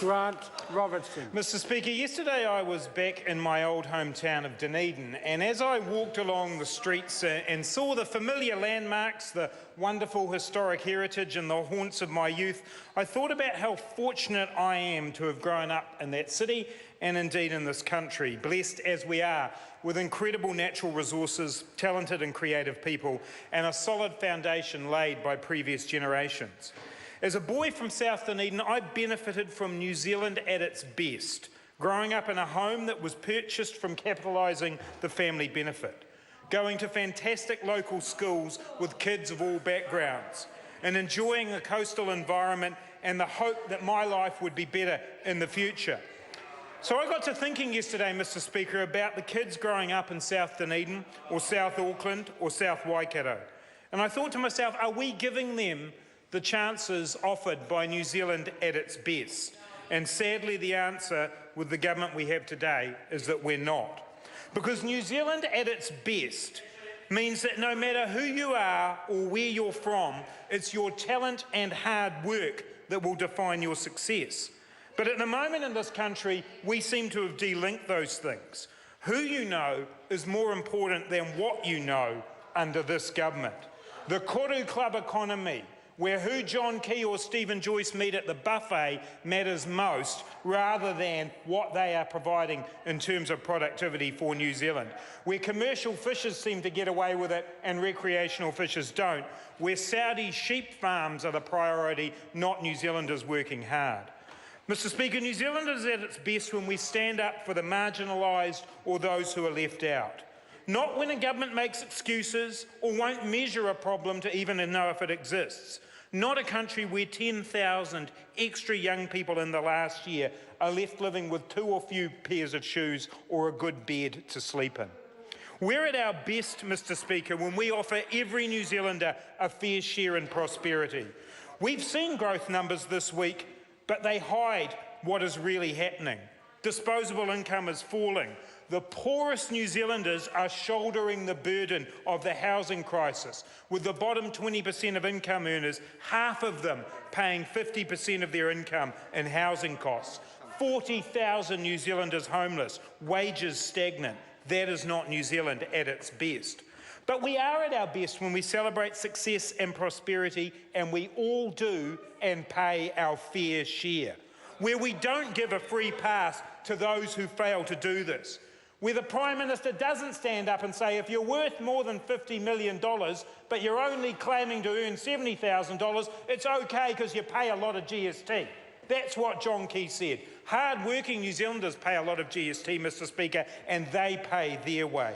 Grant Robertson. Mr Speaker, yesterday I was back in my old hometown of Dunedin, and as I walked along the streets and saw the familiar landmarks, the wonderful historic heritage and the haunts of my youth, I thought about how fortunate I am to have grown up in that city and indeed in this country, blessed as we are with incredible natural resources, talented and creative people, and a solid foundation laid by previous generations. As a boy from South Dunedin, I benefited from New Zealand at its best, growing up in a home that was purchased from capitalising the family benefit, going to fantastic local schools with kids of all backgrounds, and enjoying a coastal environment and the hope that my life would be better in the future. So I got to thinking yesterday, Mr Speaker, about the kids growing up in South Dunedin or South Auckland or South Waikato. And I thought to myself, are we giving them the chances offered by New Zealand at its best? And sadly, the answer with the government we have today is that we're not. Because New Zealand at its best means that no matter who you are or where you're from, it's your talent and hard work that will define your success. But at the moment in this country, we seem to have delinked those things. Who you know is more important than what you know under this government. The Koru Club economy, where who John Key or Stephen Joyce meet at the buffet matters most rather than what they are providing in terms of productivity for New Zealand. Where commercial fishers seem to get away with it and recreational fishers don't. Where Saudi sheep farms are the priority, not New Zealanders working hard. Mr Speaker, New Zealand is at its best when we stand up for the marginalised or those who are left out. Not when a government makes excuses or won't measure a problem to even know if it exists. Not a country where 10,000 extra young people in the last year are left living with 2 or few pairs of shoes or a good bed to sleep in. We're at our best, Mr Speaker, when we offer every New Zealander a fair share in prosperity. We've seen growth numbers this week, but they hide what is really happening. Disposable income is falling. The poorest New Zealanders are shouldering the burden of the housing crisis, with the bottom 20% of income earners, half of them paying 50% of their income in housing costs. 40,000 New Zealanders homeless, wages stagnant. That is not New Zealand at its best. But we are at our best when we celebrate success and prosperity, and we all do and pay our fair share. Where we don't give a free pass to those who fail to do this. Where the Prime Minister doesn't stand up and say, if you're worth more than $50 million, but you're only claiming to earn $70,000, it's okay because you pay a lot of GST. That's what John Key said. Hard-working New Zealanders pay a lot of GST, Mr Speaker, and they pay their way.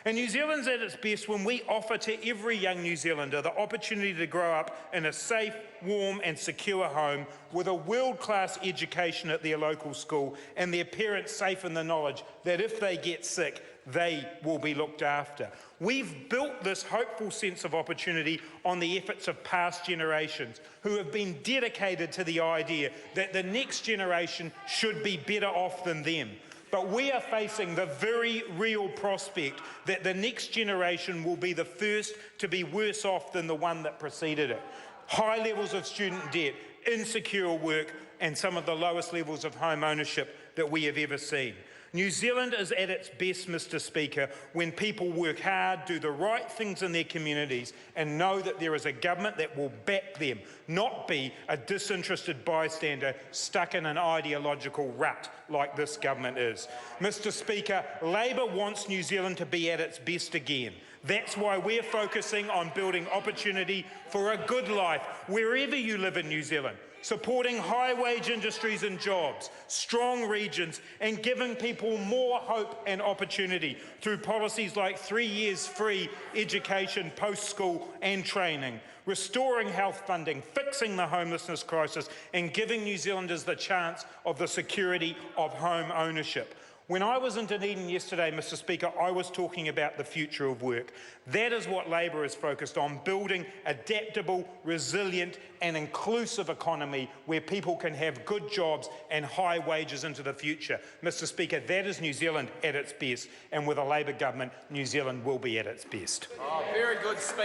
And New Zealand's at its best when we offer to every young New Zealander the opportunity to grow up in a safe, warm and secure home with a world-class education at their local school and their parents safe in the knowledge that if they get sick, they will be looked after. We've built this hopeful sense of opportunity on the efforts of past generations who have been dedicated to the idea that the next generation should be better off than them. But we are facing the very real prospect that the next generation will be the first to be worse off than the one that preceded it. High levels of student debt, insecure work, and some of the lowest levels of home ownership that we have ever seen. New Zealand is at its best, Mr Speaker, when people work hard, do the right things in their communities and know that there is a government that will back them, not be a disinterested bystander stuck in an ideological rut like this government is. Mr Speaker, Labour wants New Zealand to be at its best again. That's why we're focusing on building opportunity for a good life wherever you live in New Zealand. Supporting high-wage industries and jobs, strong regions, and giving people more hope and opportunity through policies like 3 years free education, post-school and training, restoring health funding, fixing the homelessness crisis, and giving New Zealanders the chance of the security of home ownership. When I was in Dunedin yesterday, Mr Speaker, I was talking about the future of work. That is what Labour is focused on, building adaptable, resilient and inclusive economy where people can have good jobs and high wages into the future. Mr Speaker, that is New Zealand at its best, and with a Labour government, New Zealand will be at its best. Oh, very good speech.